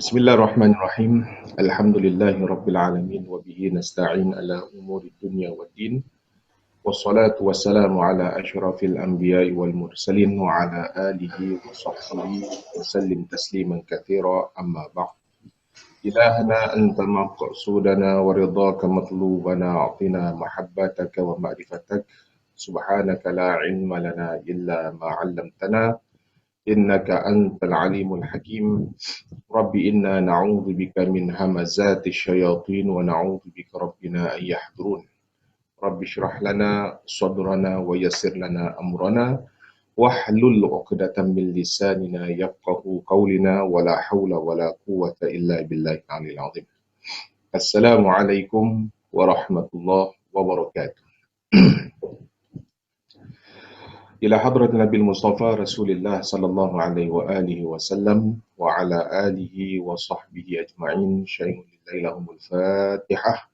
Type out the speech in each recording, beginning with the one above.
Bismillahirrahmanirrahim. Alhamdulillahirabbil alamin wa bihi nasta'in ala umuri dunya waddin. Wassalatu wassalamu ala asyrafil anbiya'i wal mursalin wa ala alihi wa sahbihi wa sallim tasliman katsira amma ba'd. Ilahana anta maqsudana wa ridhaka matlubana a'tina mahabbataka wa ma'rifatak. Subhanaka la ilma lana illa ma 'allamtana innaka antal alimul hakim. Rabbi inna na'udzu bika min hamazati syayatin wa na'udzu bika rabbina an yahdurun. Rabbi shrah lana sadrana wa yassir lana amrana wahlul 'uqdatam min lisanina yafqahu qawlina wa la haula wa la quwwata illa billahil aliyil azim. Assalamualaikum warahmatullahi wabarakatuh. Ila hadrat Nabi Mustafa Rasulullah sallallahu alaihi wa alihi wasallam wa ala alihi wa sahbihi ajma'in. Syai'un lillahi lahumul Fatihah.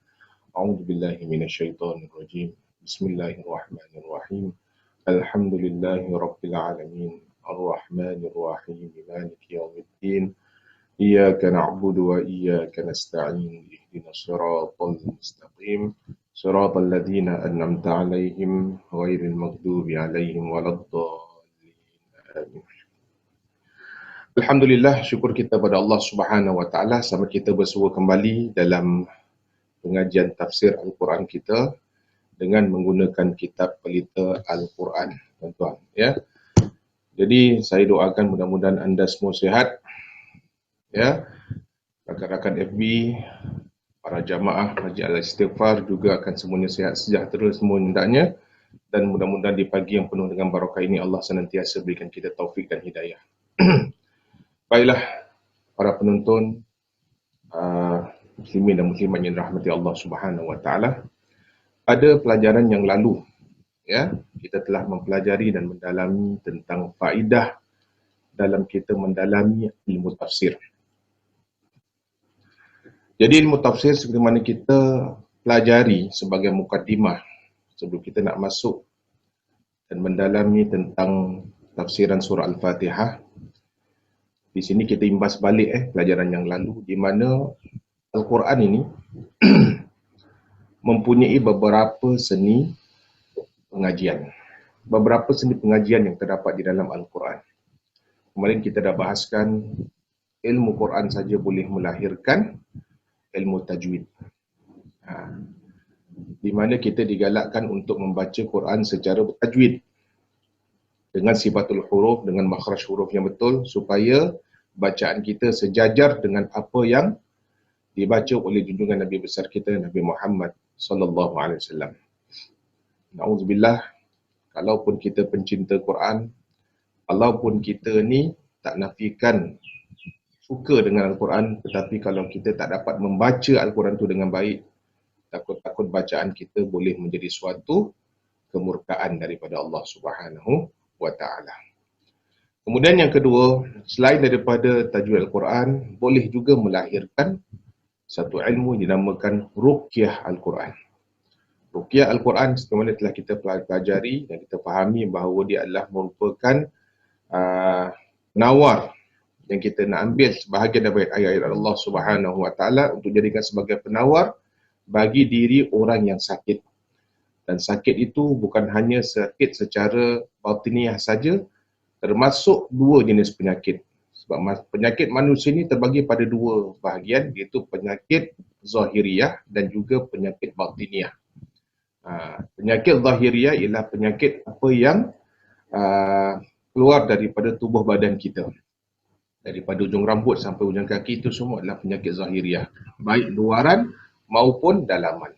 A'udzu billahi minasyaitonir rajim. Bismillahirrahmanirrahim. Alhamdulillahi rabbil alamin. Arrahmanir rahim. Maliki yaumiddin. Iyyaka na'budu wa iyyaka nasta'in. Ihdinas siratal mustaqim. Siratal ladzina an'amta 'alaihim ghairil maghdubi 'alaihim waladdallin. Amin. Alhamdulillah, syukur kita pada Allah Subhanahu wa taala sama kita bersua kembali dalam pengajian tafsir Al-Quran kita dengan menggunakan kitab pelita Al-Quran, tuan-tuan, ya. Jadi saya doakan mudah-mudahan anda semua sihat, ya. Rakan-rakan FB, para jamaah Masjid Al-Istighfar juga akan semuanya sihat sejahtera semua hendaknya, dan mudah-mudahan di pagi yang penuh dengan barakah ini Allah senantiasa berikan kita taufik dan hidayah. Baiklah para penonton, muslimin dan muslimat yang dirahmati Allah Subhanahu wa taala. Pada pelajaran yang lalu, ya, kita telah mempelajari dan mendalami tentang faedah dalam kita mendalami ilmu tafsir. Jadi ilmu tafsir seperti mana kita pelajari sebagai mukaddimah sebelum kita nak masuk dan mendalami tentang tafsiran surah Al-Fatihah. Di sini kita imbas balik pelajaran yang lalu di mana Al-Quran ini mempunyai beberapa seni pengajian. Beberapa seni pengajian yang terdapat di dalam Al-Quran. Kemarin kita dah bahaskan ilmu Quran saja boleh melahirkan ilmu tajwid. Di mana kita digalakkan untuk membaca Quran secara bertajwid dengan sifatul huruf, dengan makhraj huruf yang betul supaya bacaan kita sejajar dengan apa yang dibaca oleh junjungan Nabi besar kita Nabi Muhammad sallallahu alaihi wasallam. Nauzubillah, kalaupun kita pencinta Quran, walaupun kita ni tak nafikan suka dengan Al-Quran, tetapi kalau kita tak dapat membaca Al-Quran tu dengan baik, takut-takut bacaan kita boleh menjadi suatu kemurkaan daripada Allah Subhanahu wa taala. Kemudian yang kedua, selain daripada tajwid Al-Quran, boleh juga melahirkan satu ilmu dinamakan ruqyah Al-Quran. Ruqyah Al-Quran seperti mana telah kita pelajari dan kita fahami bahawa dia adalah merupakan penawar yang kita nak ambil sebahagian daripada ayat-ayat Allah Subhanahu wa taala untuk jadikan sebagai penawar bagi diri orang yang sakit. Dan sakit itu bukan hanya sakit secara batiniah saja, termasuk dua jenis penyakit. Sebab penyakit manusia ini terbagi pada dua bahagian, iaitu penyakit zahiriyah dan juga penyakit batiniah. Penyakit zahiriyah ialah penyakit apa yang keluar daripada tubuh badan kita. Daripada ujung rambut sampai ujung kaki, itu semua adalah penyakit zahiriyah, baik luaran maupun dalaman.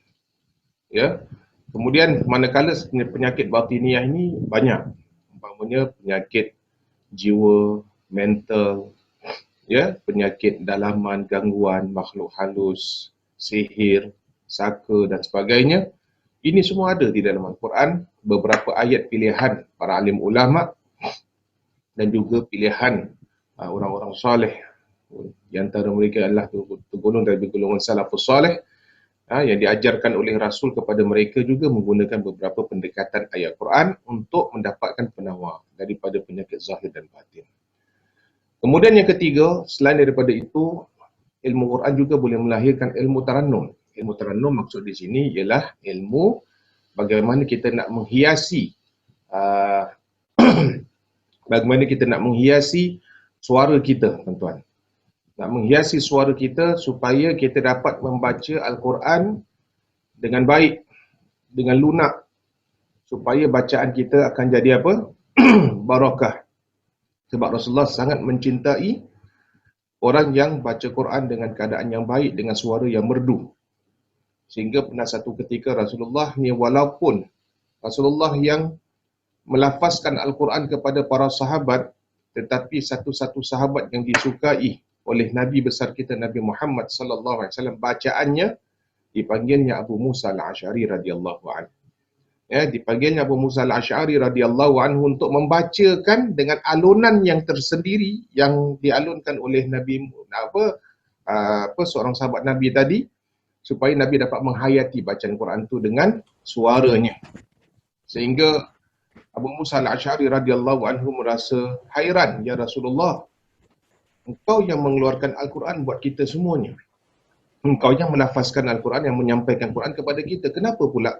Ya. Kemudian manakala penyakit batiniah ini banyak, umpamanya penyakit jiwa, mental, ya, penyakit dalaman, gangguan, makhluk halus, sihir, saka dan sebagainya. Ini semua ada di dalam Al-Quran, beberapa ayat pilihan para alim ulama dan juga pilihan orang-orang saleh. Di antara mereka adalah tergolong dari golongan salafus saleh, yang diajarkan oleh Rasul kepada mereka juga menggunakan beberapa pendekatan ayat Quran untuk mendapatkan penawar daripada penyakit zahir dan batin. Kemudian yang ketiga, selain daripada itu, ilmu Quran juga boleh melahirkan ilmu tarannum. Ilmu tarannum maksud di sini ialah ilmu bagaimana kita nak menghiasi uh, bagaimana kita nak menghiasi suara kita, tuan-tuan. Nak menghiasi suara kita supaya kita dapat membaca Al-Quran dengan baik, dengan lunak, supaya bacaan kita akan jadi apa? Barakah. Sebab Rasulullah sangat mencintai orang yang baca Quran dengan keadaan yang baik, dengan suara yang merdu. Sehingga pernah satu ketika Rasulullah ni, walaupun Rasulullah yang melafazkan Al-Quran kepada para sahabat, tetapi satu-satu sahabat yang disukai oleh Nabi besar kita Nabi Muhammad sallallahu alaihi wasallam bacaannya, dipanggilnya Abu Musa Al-Asy'ari radhiyallahu anhu. Ya, dipanggilnya Abu Musa Al-Asy'ari radhiyallahu anhu untuk membacakan dengan alunan yang tersendiri yang dialunkan oleh Nabi seorang sahabat Nabi tadi, supaya Nabi dapat menghayati bacaan Quran itu dengan suaranya. Sehingga Abu Musa Al-Asy'ari radhiyallahu anhu merasa hairan, ya Rasulullah, engkau yang mengeluarkan Al-Quran buat kita semuanya. Engkau yang melafazkan Al-Quran, yang menyampaikan Quran kepada kita. Kenapa pula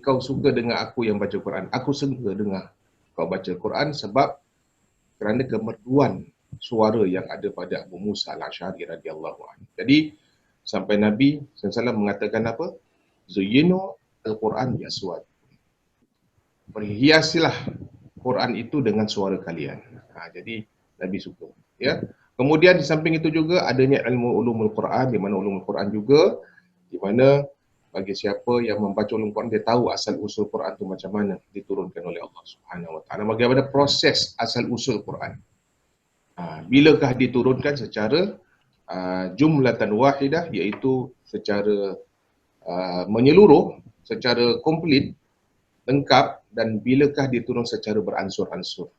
kau suka dengar aku yang baca Quran? Aku suka dengar kau baca Quran sebab kerana kemerduan suara yang ada pada Abu Musa Al-Asy'ari radhiyallahu anhu. Jadi sampai Nabi SAW mengatakan apa? Zuyyinu Al-Quran biaswat. Berhiasilah Quran itu dengan suara kalian. Jadi Nabi suka. Ya. Kemudian di samping itu juga adanya ilmu ulumul Quran, di mana ulumul Quran juga, di mana bagi siapa yang membaca ulumul Quran, dia tahu asal usul Quran itu macam mana diturunkan oleh Allah Subhanahu Wa Taala. Bagaimana proses asal usul Quran. Bilakah diturunkan secara jumlatan wahidah, iaitu secara menyeluruh, secara komplit, lengkap, dan bilakah diturun secara beransur-ansur.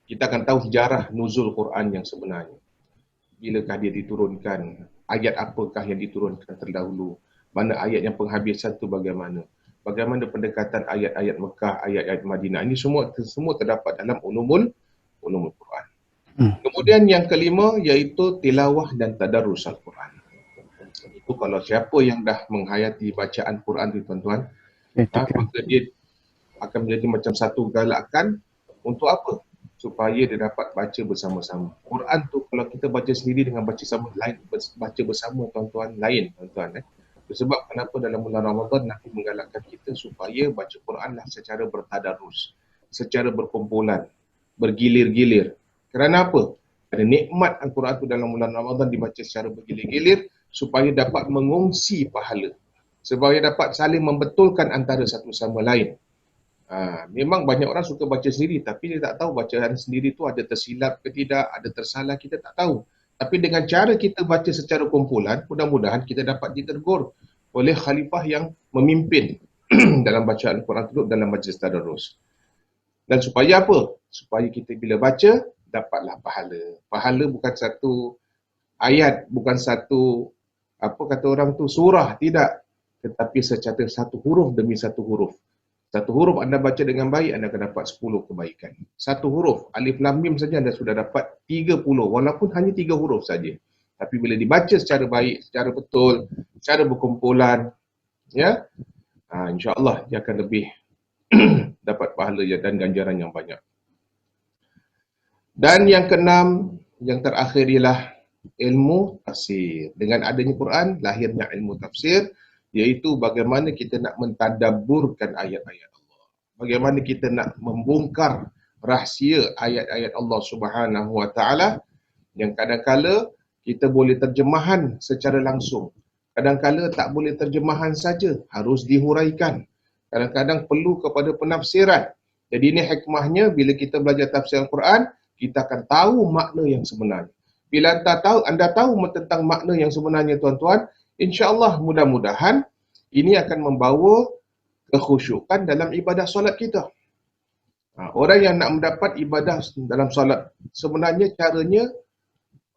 Kita akan tahu sejarah nuzul Quran yang sebenarnya. Bilakah dia diturunkan, ayat apakah yang diturunkan terdahulu, mana ayat yang penghabisan itu bagaimana, bagaimana pendekatan ayat-ayat Mekah, ayat-ayat Madinah. Ini semua terdapat dalam ulumul Quran. Kemudian yang kelima iaitu tilawah dan tadarrus Al-Quran. Itu kalau siapa yang dah menghayati bacaan Quran itu, tuan-tuan, maka dia akan menjadi macam satu galakan untuk apa? Supaya dia dapat baca bersama-sama. Quran tu kalau kita baca sendiri dengan baca bersama, tuan-tuan, lain, tuan-tuan. Sebab kenapa dalam bulan Ramadan Nabi menggalakkan kita supaya baca Quran lah secara bertadarus, secara berkumpulan, bergilir-gilir. Kerana apa? Ada nikmat Al-Quran tu dalam bulan Ramadan dibaca secara bergilir-gilir supaya dapat mengongsi pahala, supaya dapat saling membetulkan antara satu sama lain. Memang banyak orang suka baca sendiri, tapi dia tak tahu bacaan sendiri tu ada tersilap ke tidak, ada tersalah, kita tak tahu. Tapi dengan cara kita baca secara kumpulan, mudah-mudahan kita dapat ditegur oleh khalifah yang memimpin dalam bacaan Al-Quran itu dalam majlis tadarrus. Dan supaya apa? Supaya kita bila baca, dapatlah pahala. Pahala bukan satu ayat, bukan satu, apa kata orang tu, surah, tidak. Tetapi secara satu huruf demi satu huruf. Satu huruf anda baca dengan baik, anda akan dapat 10 kebaikan. Satu huruf, alif lam mim saja anda sudah dapat 30, walaupun hanya 3 huruf saja. Tapi bila dibaca secara baik, secara betul, secara berkumpulan, ya, insya-Allah dia akan lebih dapat pahala dan ganjaran yang banyak. Dan yang keenam, yang terakhir ialah ilmu tafsir. Dengan adanya Quran, lahirnya ilmu tafsir, iaitu bagaimana kita nak mentadabburkan ayat-ayat Allah. Bagaimana kita nak membongkar rahsia ayat-ayat Allah Subhanahu Wa Taala yang kadang-kala kita boleh terjemahan secara langsung. Kadang-kala tak boleh terjemahan saja, harus dihuraikan. Kadang-kadang perlu kepada penafsiran. Jadi ini hikmahnya bila kita belajar tafsir Al-Quran, kita akan tahu makna yang sebenarnya. Bila anda tahu tentang makna yang sebenarnya, tuan-tuan, insya-Allah mudah-mudahan ini akan membawa kekhusyukan dalam ibadah solat kita. Orang yang nak mendapat ibadah dalam solat, sebenarnya caranya,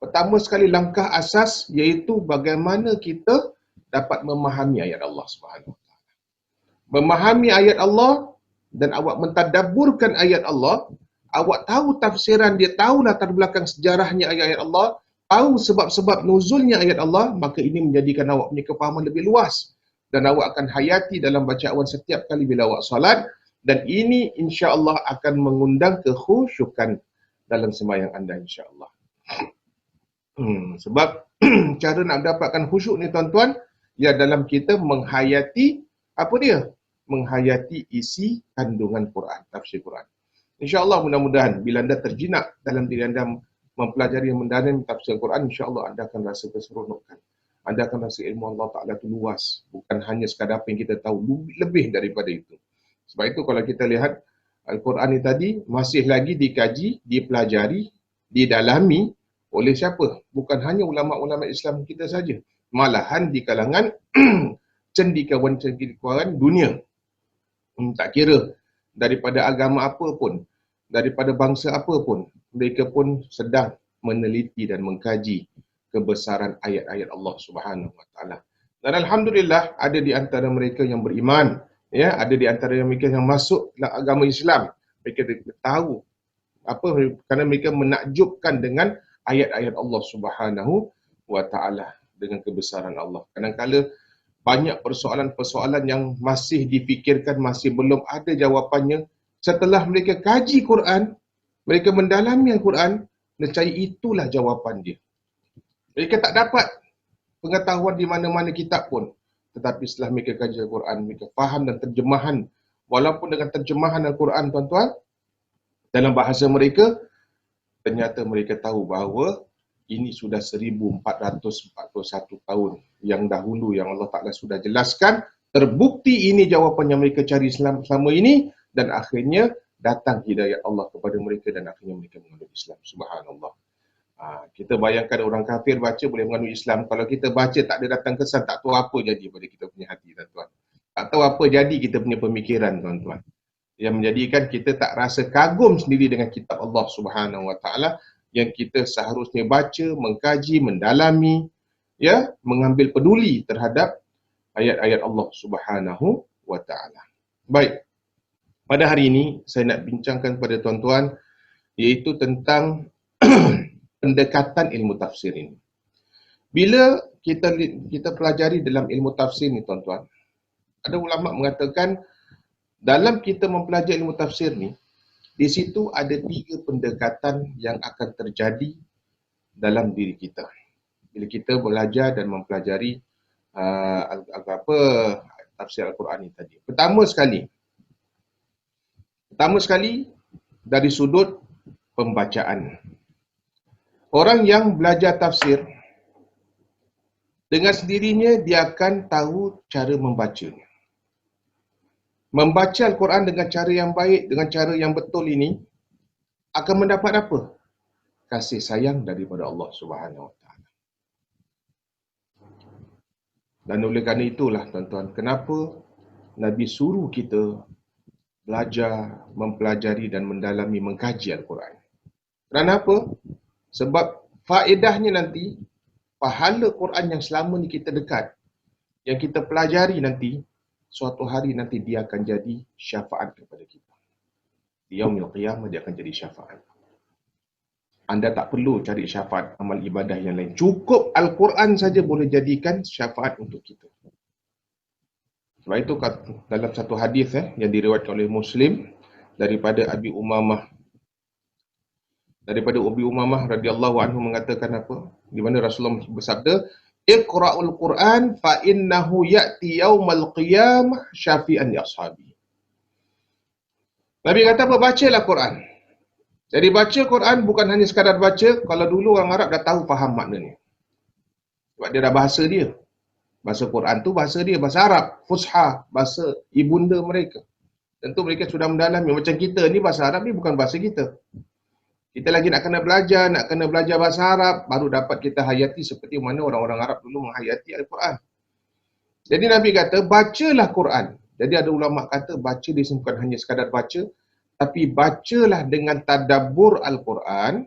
pertama sekali langkah asas iaitu bagaimana kita dapat memahami ayat Allah Subhanahu Wa Taala. Memahami ayat Allah dan awak mentadabburkan ayat Allah, awak tahu tafsiran dia, tahu latar belakang sejarahnya ayat-ayat Allah, tahu sebab-sebab nuzulnya ayat Allah, maka ini menjadikan awak punya kefahaman lebih luas. Dan awak akan hayati dalam bacaan setiap kali bila awak solat. Dan ini insya-Allah akan mengundang kekhusyukan dalam sembahyang anda insya-Allah. Sebab cara nak dapatkan khusyuk ni tuan-tuan, ya dalam kita menghayati apa dia? Menghayati isi kandungan Quran, tafsir Quran. InsyaAllah mudah-mudahan bila anda terjinak dalam diri anda mempelajari dan mendalami tafsir Quran, insyaAllah anda akan rasa keseronokan. Anda akan rasa ilmu Allah Ta'ala itu luas. Bukan hanya sekadar apa yang kita tahu, lebih daripada itu. Sebab itu kalau kita lihat Al-Quran ini tadi masih lagi dikaji, dipelajari, didalami oleh siapa? Bukan hanya ulama-ulama Islam kita saja. Malahan di kalangan cendekiawan-cendekiawan dunia. Tak kira daripada agama apa pun, daripada bangsa apa pun, mereka pun sedang meneliti dan mengkaji kebesaran ayat-ayat Allah Subhanahu Wa Taala. Dan alhamdulillah ada di antara mereka yang beriman, ya, ada di antara mereka yang masuk dalam agama Islam. Mereka tahu apa, kerana mereka menakjubkan dengan ayat-ayat Allah Subhanahu Wa Taala, dengan kebesaran Allah. Kadang-kadang banyak persoalan-persoalan yang masih difikirkan, masih belum ada jawapannya. Setelah mereka kaji Quran, mereka mendalami Al-Quran, nescaya itulah jawapan dia. Mereka tak dapat pengetahuan di mana-mana kitab pun. Tetapi setelah mereka kaji Al-Quran, mereka faham dan terjemahan. Walaupun dengan terjemahan Al-Quran, tuan-tuan, dalam bahasa mereka, ternyata mereka tahu bahawa ini sudah 1441 tahun yang dahulu yang Allah Ta'ala sudah jelaskan. Terbukti ini jawapan yang mereka cari selama ini, dan akhirnya datang hidayah Allah kepada mereka dan akhirnya mereka menganut Islam. Subhanallah. Kita bayangkan orang kafir baca boleh menganut Islam. Kalau kita baca tak ada datang kesan, tak tahu apa jadi pada kita punya hati, tuan-tuan. Tak tahu apa jadi kita punya pemikiran, tuan-tuan. Yang menjadikan kita tak rasa kagum sendiri dengan kitab Allah Subhanahu Wa Taala yang kita seharusnya baca, mengkaji, mendalami, ya, mengambil peduli terhadap ayat-ayat Allah Subhanahu Wa Taala. Baik. Pada hari ini saya nak bincangkan kepada tuan-tuan iaitu tentang pendekatan ilmu tafsir ini. Bila kita pelajari dalam ilmu tafsir ni, tuan-tuan, ada ulama mengatakan dalam kita mempelajari ilmu tafsir ni, di situ ada 3 pendekatan yang akan terjadi dalam diri kita. Bila kita belajar dan mempelajari tafsir Al-Quran ini tadi. Pertama sekali dari sudut pembacaan. Orang yang belajar tafsir, dengan sendirinya dia akan tahu cara membacanya. Membaca Al-Quran dengan cara yang baik, dengan cara yang betul ini, akan mendapat apa? Kasih sayang daripada Allah Subhanahu Wa Taala. Dan oleh kerana itulah, tuan-tuan, kenapa Nabi suruh kita belajar, mempelajari dan mendalami, mengkaji Al-Quran. Kerana apa? Sebab faedahnya nanti, pahala Quran yang selama ni kita dekat, yang kita pelajari nanti, suatu hari nanti dia akan jadi syafaat kepada kita. Di yaumil qiyamah dia akan jadi syafaat. Anda tak perlu cari syafaat amal ibadah yang lain. Cukup Al-Quran saja boleh jadikan syafaat untuk kita. Sebab itu dalam satu hadis yang diriwayatkan oleh Muslim daripada Abi Umamah radhiyallahu anhu mengatakan apa? Di mana Rasulullah bersabda, "Iqra'ul Quran fa innahu ya'ti yaumal qiyamah syafi'an li ashabi." Nabi kata apa? Bacalah Quran. Jadi baca Quran bukan hanya sekadar baca. Kalau dulu orang Arab dah tahu faham maknanya. Sebab dia dah bahasa dia. Bahasa Quran tu bahasa dia, bahasa Arab, Fusha, bahasa ibunda mereka. Tentu mereka sudah mendalami. Macam kita ni, bahasa Arab ni bukan bahasa kita. Kita lagi nak kena belajar bahasa Arab, baru dapat kita hayati seperti mana orang-orang Arab dulu menghayati Al-Quran. Jadi Nabi kata, bacalah Quran. Jadi ada ulama kata, baca dia bukan hanya sekadar baca, tapi bacalah dengan tadabbur Al-Quran,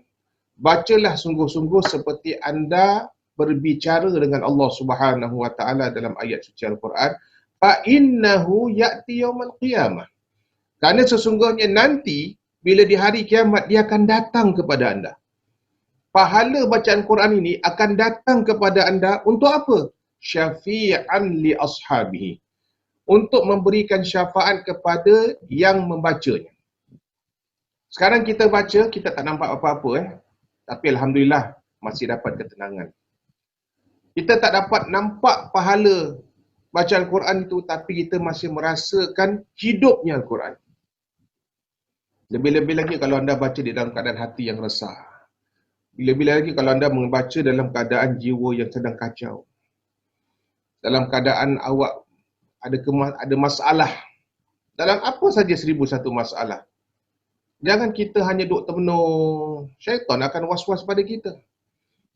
bacalah sungguh-sungguh seperti anda berbicara dengan Allah Subhanahu Wa Taala dalam ayat suci Al-Quran, fa innahu ya'ti yaumal qiyamah. Kerana sesungguhnya nanti bila di hari kiamat dia akan datang kepada anda. pahala bacaan Quran ini akan datang kepada anda untuk apa? Syafi'an li ashabihi. Untuk memberikan syafaat kepada yang membacanya. Sekarang kita baca, kita tak nampak apa-apa Tapi Alhamdulillah, masih dapat ketenangan. Kita tak dapat nampak pahala bacaan Quran itu, tapi kita masih merasakan hidupnya Al-Quran. Lebih-lebih lagi kalau anda baca di dalam keadaan hati yang resah. Lebih-lebih lagi kalau anda membaca dalam keadaan jiwa yang sedang kacau. Dalam keadaan awak ada masalah. Dalam apa saja 1001 masalah. Jangan kita hanya duduk termenung. Syaitan akan was-was pada kita.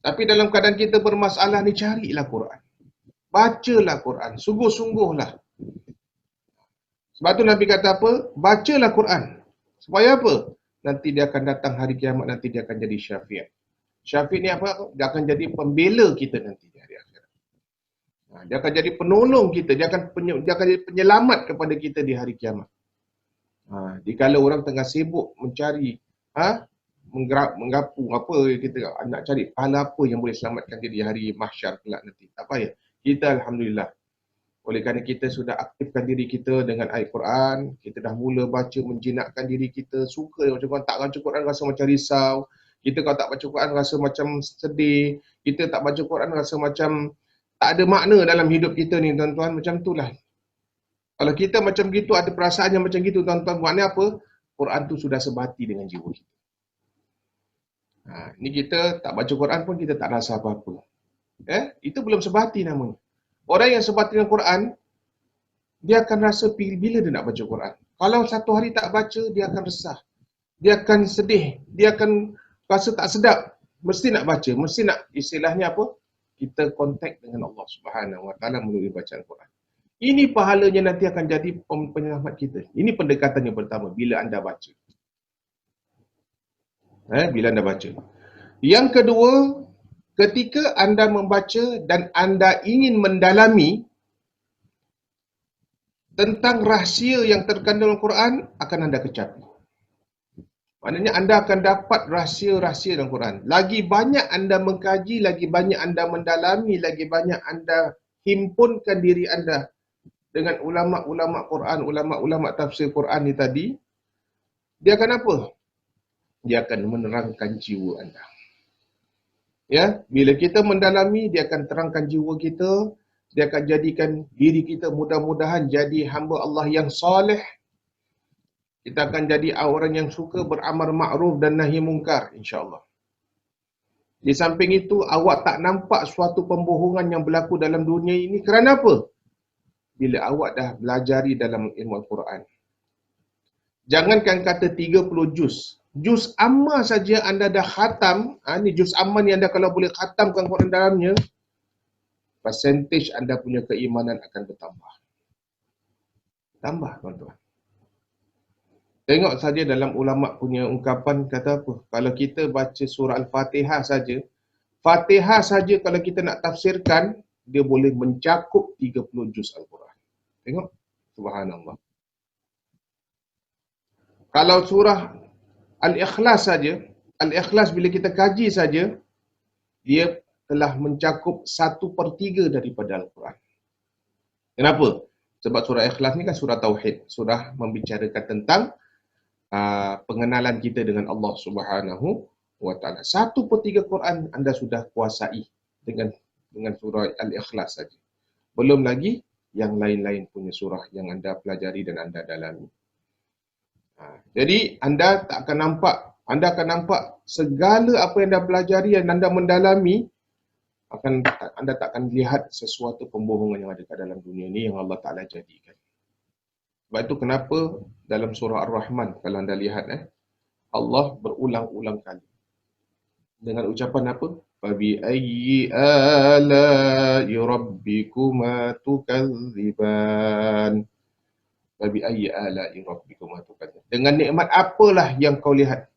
Tapi dalam keadaan kita bermasalah ni, carilah Quran. Bacalah Quran. Sungguh-sungguhlah. Sebab tu Nabi kata apa? Bacalah Quran. Supaya apa? Nanti dia akan datang hari kiamat, nanti dia akan jadi syafiat. Syafiat ni apa? Dia akan jadi pembela kita nanti di hari akhirat. Dia akan jadi penolong kita. Dia akan jadi penyelamat kepada kita di hari kiamat. Dikala orang tengah sibuk mencari, menggapu apa kita nak cari pahala apa yang boleh selamatkan dia di hari mahsyar kelak nanti. Tak payah. Kita Alhamdulillah. Oleh kerana kita sudah aktifkan diri kita dengan ayat Quran, kita dah mula baca menjinakkan diri kita, suka baca Quran, tak baca Quran rasa macam risau. Kita kalau tak baca Quran rasa macam sedih. Kita tak baca Quran rasa macam tak ada makna dalam hidup kita ni, tuan-tuan. Macam itulah. Kalau kita macam gitu, ada perasaan yang macam gitu, tuan-tuan, maknanya apa? Quran tu sudah sebati dengan jiwa kita. Ni kita tak baca Quran pun kita tak rasa apa-apa. Itu belum sebati namanya. Orang yang sebati dengan Quran, dia akan rasa bila dia nak baca Quran. Kalau satu hari tak baca, dia akan resah. Dia akan sedih. Dia akan rasa tak sedap. Mesti nak baca. Mesti nak, istilahnya apa? Kita kontak dengan Allah Subhanahu Wa Taala melalui bacaan Quran. Ini pahalanya nanti akan jadi penyelamat kita. Ini pendekatan yang pertama, bila anda baca. Bila anda baca. Yang kedua, ketika anda membaca dan anda ingin mendalami tentang rahsia yang terkandung dalam Quran, akan anda kecapi. Maknanya anda akan dapat rahsia-rahsia dalam Quran. Lagi banyak anda mengkaji, lagi banyak anda mendalami, lagi banyak anda himpunkan diri anda dengan ulama-ulama Quran, ulama-ulama tafsir Quran ni tadi, dia akan apa? Dia akan menerangkan jiwa anda. Bila kita mendalami, dia akan terangkan jiwa kita, dia akan jadikan diri kita mudah-mudahan jadi hamba Allah yang soleh. Kita akan jadi orang yang suka beramal ma'ruf dan nahi mungkar, insya-Allah. Di samping itu, awak tak nampak suatu pembohongan yang berlaku dalam dunia ini kerana apa? Bila awak dah belajari dalam ilmu Al-Quran. Jangankan kata 30 juz. Juz amma saja anda dah khatam. Ni juz amma ni anda kalau boleh khatamkan Quran dalamnya, percentage anda punya keimanan akan bertambah. Tambah, tuan-tuan. Tengok saja dalam ulama punya ungkapan kata apa. Kalau kita baca surah Al-Fatihah saja, Fatihah saja kalau kita nak tafsirkan, dia boleh mencakup 30 juz Al-Quran. Tengok. Subhanallah. Kalau surah Al-Ikhlas saja, Al-Ikhlas bila kita kaji saja, dia telah mencakup 1/3 daripada Al-Quran. Kenapa? Sebab surah Ikhlas ni kan surah Tauhid. Surah membicarakan tentang pengenalan kita dengan Allah Subhanahu Wa Taala. 1/3 Quran anda sudah kuasai dengan surah Al-Ikhlas saja. Belum lagi yang lain-lain punya surah yang anda pelajari dan anda dalami. Jadi anda akan nampak segala apa yang anda pelajari dan anda mendalami, anda tak akan lihat sesuatu pembohongan yang ada kat dalam dunia ni yang Allah Ta'ala jadikan. Sebab itu kenapa dalam surah Ar-Rahman, kalau anda lihat Allah berulang-ulang kali dengan ucapan apa? Fabi ayyi ala'i rabbikuma tukadziban. Fabi ayyi ala'i rabbikuma tukadziban. Dengan nikmat apalah yang kau lihat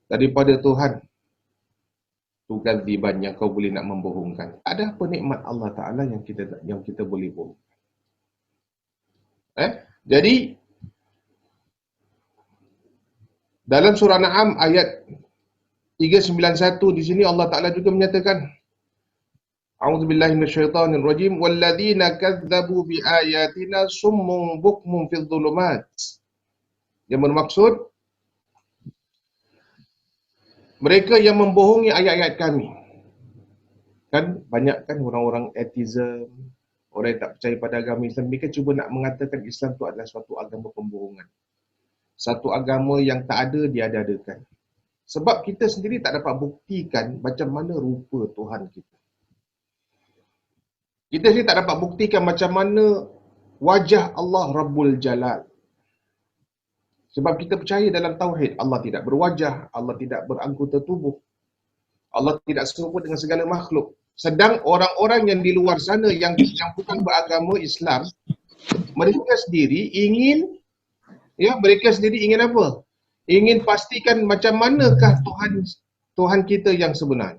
daripada Tuhan tukadziban yang kau boleh nak membohongkan. Ada apa nikmat Allah Ta'ala yang kita boleh bohong? Jadi dalam surah Naam ayat 391 di sini Allah Ta'ala juga menyatakan, A'udzubillahi minasyaitonirrajim, walladzina kadzdzabu biayatina summun bukmun fidh dhulumat. Yang bermaksud mereka yang membohongi ayat-ayat kami. Kan banyak kan orang-orang atheism, orang yang tak percaya pada agama Islam, mereka cuba nak mengatakan Islam itu adalah suatu agama pembohongan. Satu agama yang tak ada, dia adakan. Sebab kita sendiri tak dapat buktikan macam mana rupa Tuhan kita. Kita sendiri tak dapat buktikan macam mana wajah Allah Rabbul Jalal. Sebab kita percaya dalam tauhid, Allah tidak berwajah, Allah tidak beranggota tubuh, Allah tidak serupa dengan segala makhluk. Sedang orang-orang yang di luar sana yang bukan beragama Islam, mereka sendiri ingin apa? Ingin pastikan macam manakah Tuhan kita yang sebenar.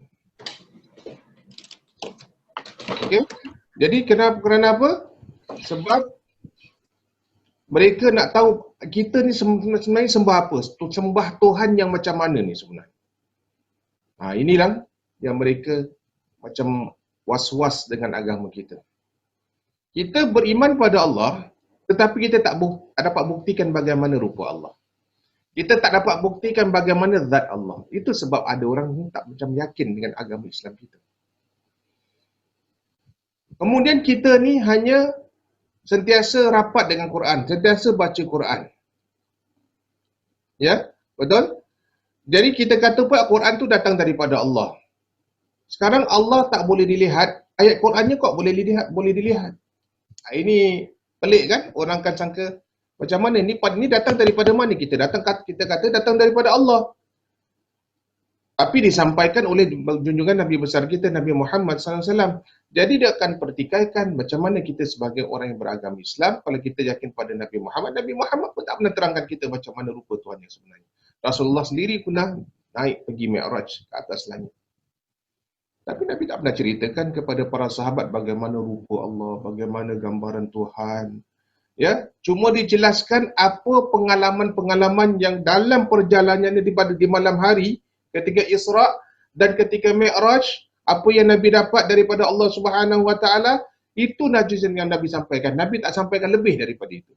Okey. Jadi kerana apa? Sebab mereka nak tahu kita ni sebenarnya sembah apa? Sembah Tuhan yang macam mana ni sebenarnya? Inilah yang mereka macam was-was dengan agama kita. Kita beriman pada Allah, tetapi kita tak dapat buktikan bagaimana rupa Allah. Kita tak dapat buktikan bagaimana zat Allah. Itu sebab ada orang ni tak macam yakin dengan agama Islam kita. Kemudian kita ni hanya sentiasa rapat dengan Quran, sentiasa baca Quran. Ya, betul? Jadi kita kata pula Quran tu datang daripada Allah. Sekarang Allah tak boleh dilihat, ayat Qurannya kok boleh dilihat. Ini pelik kan? Orang akan sangka macam mana ni datang daripada mana? Kita kata datang daripada Allah. Tapi disampaikan oleh junjungan Nabi besar kita, Nabi Muhammad SAW. Jadi dia akan pertikaikan macam mana kita sebagai orang yang beragama Islam, kalau kita yakin pada Nabi Muhammad pun tak pernah terangkan kita macam mana rupa Tuhan yang sebenarnya. Rasulullah sendiri pernah naik pergi Mi'raj ke atas langit. Tapi Nabi tak pernah ceritakan kepada para sahabat bagaimana rupa Allah, bagaimana gambaran Tuhan. Ya, cuma dijelaskan apa pengalaman-pengalaman yang dalam perjalanannya di malam hari ketika Isra dan ketika Mi'raj, apa yang Nabi dapat daripada Allah Subhanahu Wa Taala, itu najizan yang Nabi sampaikan. Nabi tak sampaikan lebih daripada itu.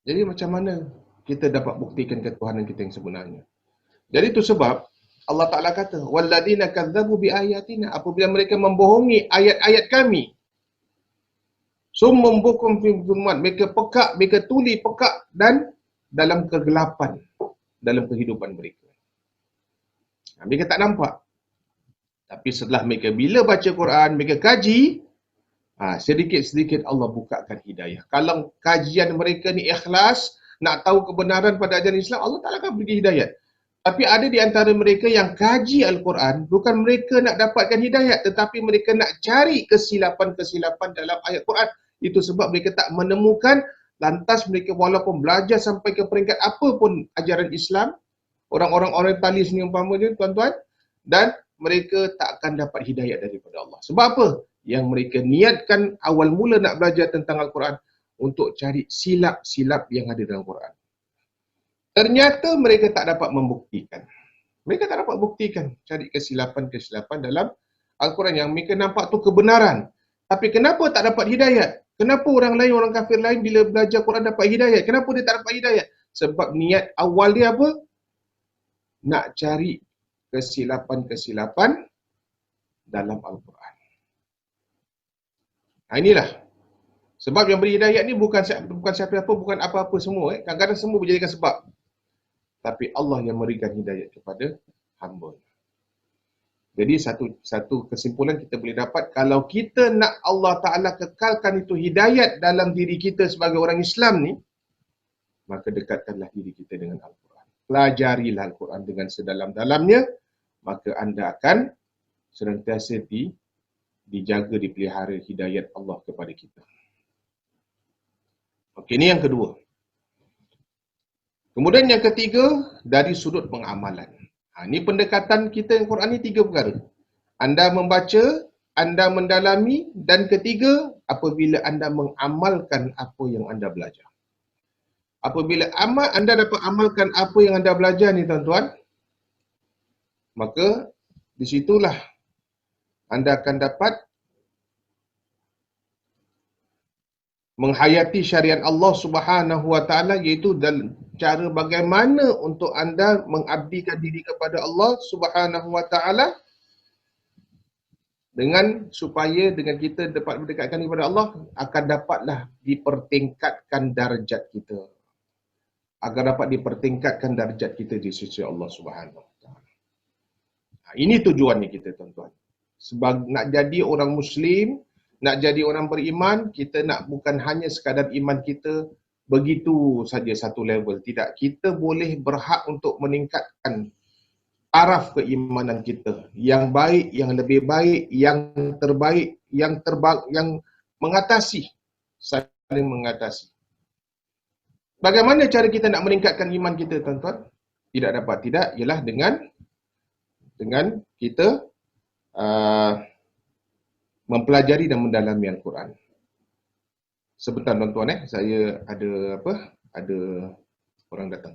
Jadi macam mana kita dapat buktikan ketuhanan kita yang sebenarnya? Jadi itu sebab Allah Ta'ala kata, walladzina kadzdzabu biayatina, apabila mereka membohongi ayat-ayat kami, summum bukum fi dhulumat, mereka pekak, mereka tuli pekak dan dalam kegelapan dalam kehidupan mereka. Mereka tak nampak. Tapi setelah mereka bila baca Quran, mereka kaji, sedikit-sedikit Allah bukakan hidayah. Kalau kajian mereka ni ikhlas, nak tahu kebenaran pada ajaran Islam, Allah Ta'ala akan beri hidayah. Tapi ada di antara mereka yang kaji Al-Quran, bukan mereka nak dapatkan hidayah, tetapi mereka nak cari kesilapan-kesilapan dalam ayat Quran. Itu sebab mereka tak menemukan, lantas mereka walaupun belajar sampai ke peringkat apa pun ajaran Islam, orang-orang orientalis ni umpamanya tuan-tuan, dan mereka tak akan dapat hidayah daripada Allah. Sebab apa? Yang mereka niatkan awal mula nak belajar tentang Al-Quran untuk cari silap-silap yang ada dalam Quran. Ternyata mereka tak dapat membuktikan. Mereka tak dapat buktikan cari kesilapan-kesilapan dalam Al-Quran yang mereka nampak tu kebenaran. Tapi kenapa tak dapat hidayat? Kenapa orang lain, orang kafir lain bila belajar Quran dapat hidayat? Kenapa dia tak dapat hidayat? Sebab niat awal dia apa? Nak cari kesilapan-kesilapan dalam Al-Quran. Inilah. Sebab yang beri hidayat ni bukan siapa-siapa, bukan apa-apa semua. Kadang-kadang semua berjadikan sebab. Tapi Allah yang memberikan hidayat kepada hamba. Jadi satu kesimpulan kita boleh dapat, kalau kita nak Allah Ta'ala kekalkan itu hidayat dalam diri kita sebagai orang Islam ni, maka dekatkanlah diri kita dengan Al-Quran. Pelajarilah Al-Quran dengan sedalam-dalamnya, maka anda akan senantiasa dijaga, dipelihara hidayat Allah kepada kita. Okey, ini yang kedua. Kemudian yang ketiga, dari sudut pengamalan. Ini pendekatan kita yang Quran ni 3 perkara. Anda membaca, anda mendalami, dan ketiga, apabila anda mengamalkan apa yang anda belajar. Apabila anda dapat amalkan apa yang anda belajar ni tuan-tuan, maka di situlah anda akan dapat menghayati syariat Allah Subhanahu wa taala, iaitu dalam cara bagaimana untuk anda mengabdikan diri kepada Allah Subhanahu wa taala, dengan supaya dengan kita dapat mendekatkan kepada Allah, akan dapatlah dipertingkatkan darjat kita, agar dapat dipertingkatkan darjat kita di sisi Allah Subhanahu wa taala. Ini tujuannya kita, tuan-tuan. Sebab nak jadi orang Muslim, nak jadi orang beriman, kita nak bukan hanya sekadar iman kita begitu saja satu level. Tidak, kita boleh berhak untuk meningkatkan taraf keimanan kita. Yang baik, yang lebih baik, yang terbaik, yang mengatasi, saling mengatasi. Bagaimana cara kita nak meningkatkan iman kita, tuan-tuan? Tidak dapat tidak, ialah dengan kita mempelajari dan mendalami Al-Quran. Sebentar tuan-tuan, saya ada orang datang.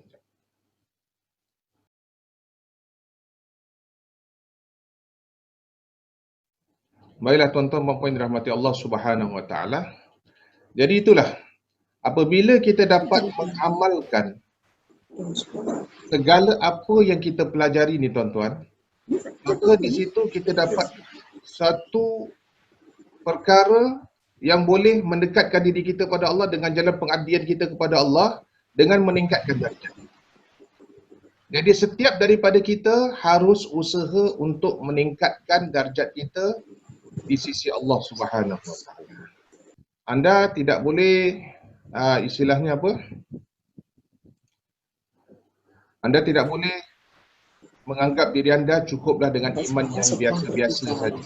Baiklah tuan-tuan dan puan dirahmati Allah Subhanahu wa taala. Jadi itulah, apabila kita dapat mengamalkan segala apa yang kita pelajari ni, tuan-tuan, maka di situ kita dapat satu perkara yang boleh mendekatkan diri kita kepada Allah dengan jalan pengabdian kita kepada Allah dengan meningkatkan darjat. Jadi setiap daripada kita harus usaha untuk meningkatkan darjat kita di sisi Allah Subhanahu wa taala. Anda tidak boleh istilahnya apa? Anda tidak boleh menganggap diri anda cukuplah dengan iman yang biasa-biasa saja.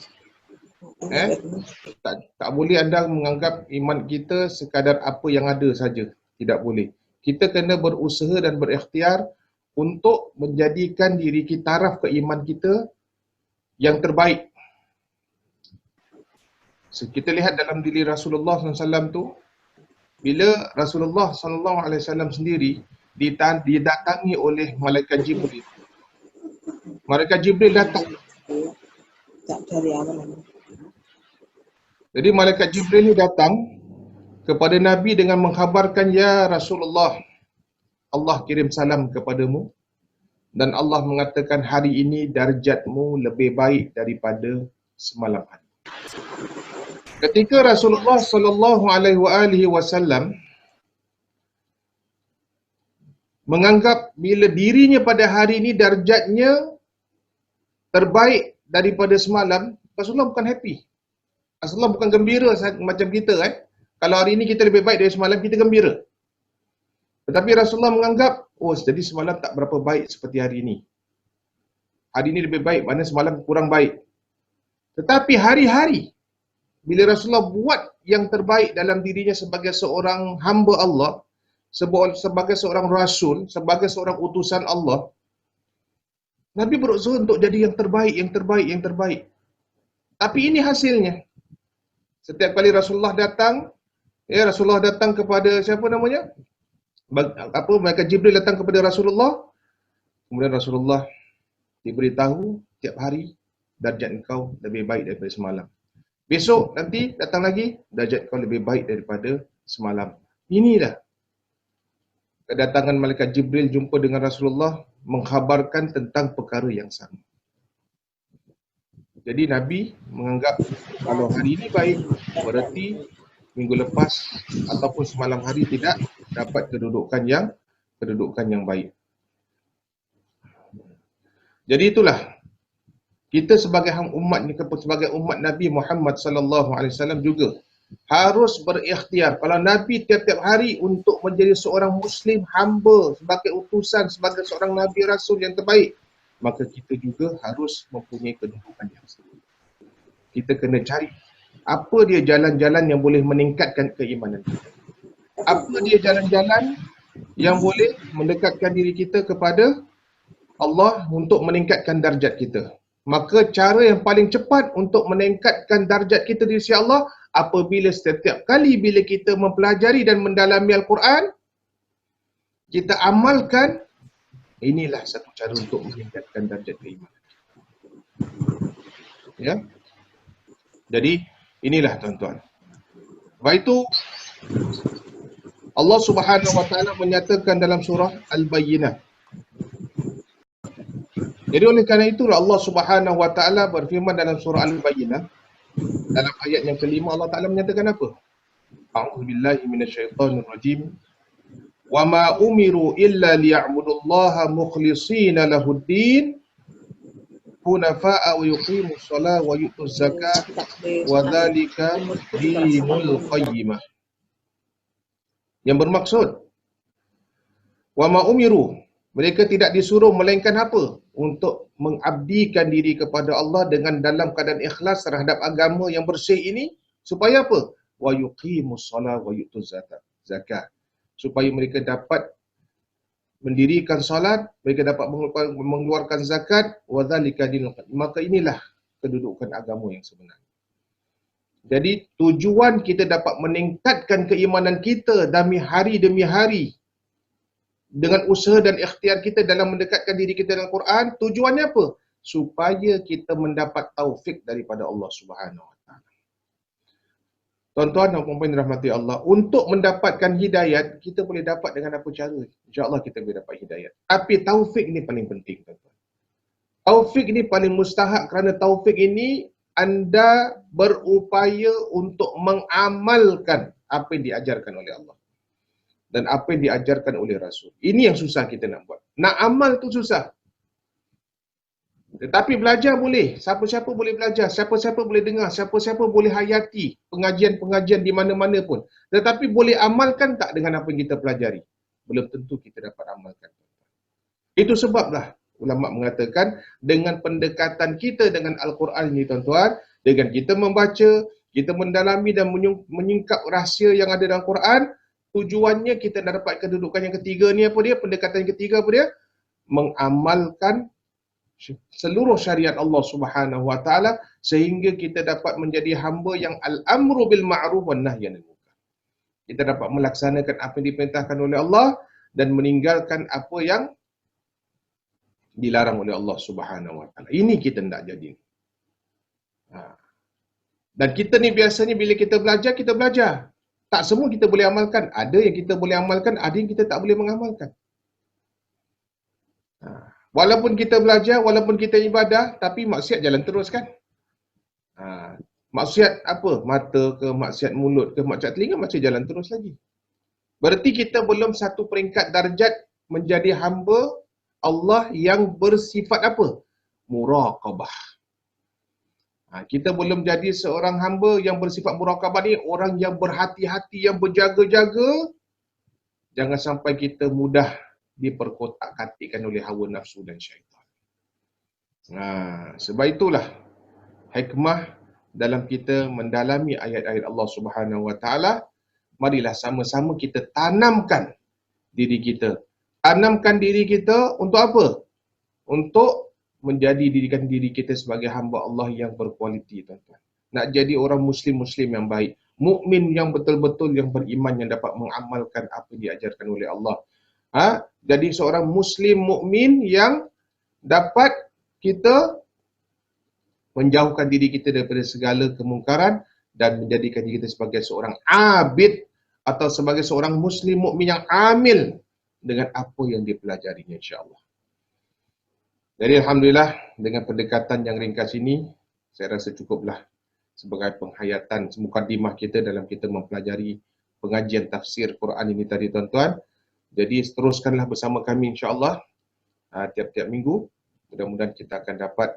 Tak boleh anda menganggap iman kita sekadar apa yang ada saja. Tidak boleh. Kita kena berusaha dan berikhtiar untuk menjadikan diri kita, taraf keiman kita yang terbaik. So, kita lihat dalam diri Rasulullah SAW tu, bila Rasulullah SAW sendiri didatangi oleh Malaikat Jibril. Malaikat Jibril datang. Jadi Malaikat Jibril ni datang kepada Nabi dengan mengkhabarkan, ya Rasulullah, Allah kirim salam kepadamu dan Allah mengatakan hari ini darjatmu lebih baik daripada semalam hari. Ketika Rasulullah SAW menganggap bila dirinya pada hari ini darjatnya terbaik daripada semalam, Rasulullah bukan happy. Rasulullah bukan gembira macam kita Kalau hari ini kita lebih baik dari semalam, kita gembira. Tetapi Rasulullah menganggap, oh jadi semalam tak berapa baik seperti hari ini. Hari ini lebih baik, mana semalam kurang baik. Tetapi hari-hari, bila Rasulullah buat yang terbaik dalam dirinya sebagai seorang hamba Allah, sebagai seorang Rasul, sebagai seorang utusan Allah, Nabi berusaha untuk jadi yang terbaik, yang terbaik, yang terbaik. Tapi ini hasilnya. Setiap kali Rasulullah datang, Rasulullah datang kepada siapa namanya? Malaikat Jibril datang kepada Rasulullah. Kemudian Rasulullah diberitahu tiap hari darjat engkau lebih baik daripada semalam. Besok nanti datang lagi, darjat engkau lebih baik daripada semalam. Inilah kedatangan Malaikat Jibril jumpa dengan Rasulullah mengkhabarkan tentang perkara yang sama. Jadi Nabi menganggap kalau hari ini baik, berarti minggu lepas ataupun semalam hari tidak dapat kedudukan yang baik. Jadi itulah, kita sebagai umat Nabi Muhammad sallallahu alaihi wasallam juga harus berikhtiar. Kalau Nabi tiap-tiap hari untuk menjadi seorang Muslim hamba, sebagai utusan, sebagai seorang Nabi Rasul yang terbaik, maka kita juga harus mempunyai kedudukan yang sama. Kita kena cari apa dia jalan-jalan yang boleh meningkatkan keimanan kita. Apa dia jalan-jalan yang boleh mendekatkan diri kita kepada Allah untuk meningkatkan darjat kita. Maka cara yang paling cepat untuk meningkatkan darjat kita di sisi Allah, apabila setiap kali bila kita mempelajari dan mendalami Al-Quran, kita amalkan, inilah satu cara untuk meningkatkan darjat keimanan. Ya. Jadi inilah tuan-tuan. Sebab itu Allah Subhanahu wa taala menyatakan dalam surah Al-Bayyinah. Jadi oleh kerana itulah Allah Subhanahu wa taala berfirman dalam surah Al-Bayyinah, dalam ayat yang kelima Allah Taala menyatakan apa? A'udzubillahi minasyaitonir rajim. Wa ma umiru illa liya'budullaha mukhlishina lahuddin hunafa'a wa yuqimus shalah wa yu'tuz zakah wa dzalika dinul qayyimah. Yang bermaksud, wa ma umiru, mereka tidak disuruh melainkan apa? Untuk mengabdikan diri kepada Allah dengan dalam keadaan ikhlas terhadap agama yang bersih ini, supaya apa? Wa yuqimus shalah wa yu'tuz zakah. Supaya mereka dapat mendirikan solat, mereka dapat mengeluarkan zakat, wa dzalika dinul qayyim. Maka inilah kedudukan agama yang sebenarnya. Jadi tujuan kita dapat meningkatkan keimanan kita demi hari dengan usaha dan ikhtiar kita dalam mendekatkan diri kita dengan Quran, tujuannya apa? Supaya kita mendapat taufik daripada Allah Subhanahu wa taala. Tuan-tuan dan puan-puan dirahmati Allah, untuk mendapatkan hidayat, kita boleh dapat dengan apa cara? InsyaAllah kita boleh dapat hidayat. Tapi taufik ni paling penting, tuan-tuan. Taufik ni paling mustahak kerana taufik ini anda berupaya untuk mengamalkan apa yang diajarkan oleh Allah dan apa yang diajarkan oleh Rasul. Ini yang susah kita nak buat. Nak amal tu susah. Tetapi belajar boleh. Siapa-siapa boleh belajar. Siapa-siapa boleh dengar. Siapa-siapa boleh hayati pengajian-pengajian di mana-mana pun. Tetapi boleh amalkan tak dengan apa yang kita pelajari? Belum tentu kita dapat amalkan. Itu sebablah ulama mengatakan dengan pendekatan kita dengan Al-Quran ini tuan-tuan, dengan kita membaca, kita mendalami dan menyingkap rahsia yang ada dalam Quran, tujuannya kita dah dapat kedudukan yang ketiga ni apa dia? Pendekatan yang ketiga apa dia? Mengamalkan seluruh syariat Allah Subhanahu wa taala sehingga kita dapat menjadi hamba yang al-amru bil ma'ruf wan nahyi anil munkar. Kita dapat melaksanakan apa yang diperintahkan oleh Allah dan meninggalkan apa yang dilarang oleh Allah Subhanahu wa taala. Ini kita nak jadi. Dan kita ni biasanya bila kita belajar. Tak semua kita boleh amalkan. Ada yang kita boleh amalkan, ada yang kita tak boleh mengamalkan. Walaupun kita belajar, walaupun kita ibadah, tapi maksiat jalan terus kan? Maksiat apa? Mata ke, maksiat mulut ke, maksiat telinga, masih jalan terus lagi. Berarti kita belum satu peringkat darjat menjadi hamba Allah yang bersifat apa? Muraqabah. Kita belum jadi seorang hamba yang bersifat muraqabah ni, orang yang berhati-hati, yang berjaga-jaga. Jangan sampai kita mudah diperkotak-katikkan oleh hawa nafsu dan syaitan. Sebab itulah hikmah dalam kita mendalami ayat-ayat Allah Subhanahu wa taala. Marilah sama-sama kita tanamkan diri kita. Tanamkan diri kita untuk apa? Untuk menjadikan diri kita sebagai hamba Allah yang berkualiti, tuan-tuan. Nak jadi orang muslim-muslim yang baik, mukmin yang betul-betul yang beriman, yang dapat mengamalkan apa yang diajarkan oleh Allah. Jadi seorang muslim mukmin yang dapat kita menjauhkan diri kita daripada segala kemungkaran dan menjadikan diri kita sebagai seorang abid atau sebagai seorang muslim mukmin yang amil dengan apa yang dipelajarinya, insya-Allah. Jadi alhamdulillah dengan pendekatan yang ringkas ini saya rasa cukuplah sebagai penghayatan mukadimah kita dalam kita mempelajari pengajian tafsir Quran ini tadi, tuan-tuan. Jadi teruskanlah bersama kami, insya-Allah, tiap-tiap minggu. Mudah-mudahan kita akan dapat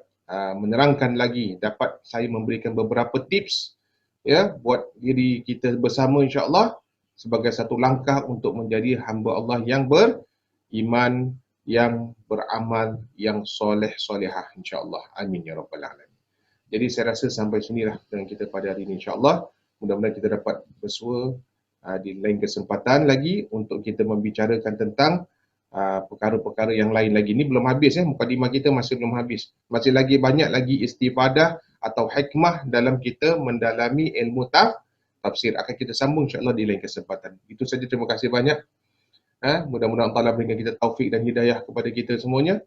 menerangkan lagi, dapat saya memberikan beberapa tips ya buat diri kita bersama, insya-Allah, sebagai satu langkah untuk menjadi hamba Allah yang beriman, yang beramal, yang soleh-solehah, insya-Allah. Amin ya rabbal alamin. Jadi saya rasa sampai sinilah dengan kita pada hari ini, insya-Allah. Mudah-mudahan kita dapat bersua di lain kesempatan lagi untuk kita membicarakan tentang perkara-perkara yang lain lagi. Ini belum habis ya, mukadimah kita masih belum habis. Masih lagi banyak lagi istifadah atau hikmah dalam kita mendalami ilmu tafsir. Akan kita sambung, insya-Allah, di lain kesempatan. Itu saja, terima kasih banyak. Mudah-mudahan Allah berikan kita taufik dan hidayah kepada kita semuanya.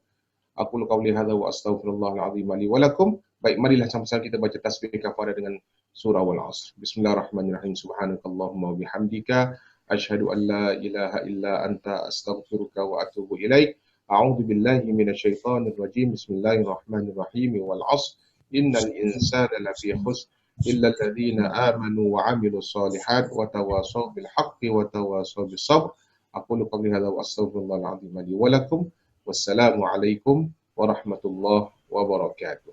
Aku qauli hadza wa astaghfirullahal azim li wa lakum. Baik, marilah sama-sama kita baca tasbih kafarah dengan surah Wal-'Asr. Bismillahirrahmanirrahim. Subhanakallahumma wa bihamdika asyhadu an la ilaha illa anta astaghfiruka wa atubu ilaik. A'udzu billahi minasyaitonir rajim. Bismillahirrahmanirrahim. Wal-'asr. Innal insana lafi khusr illa alladziina aamanu wa 'amilus shalihat wa tawasaw bil haqqi wa tawasaw bis sabr. Aqulu qawli hadza wa astaghfirullahal azim li wa lakum. Wassalamu alaikum warahmatullahi wabarakatuh.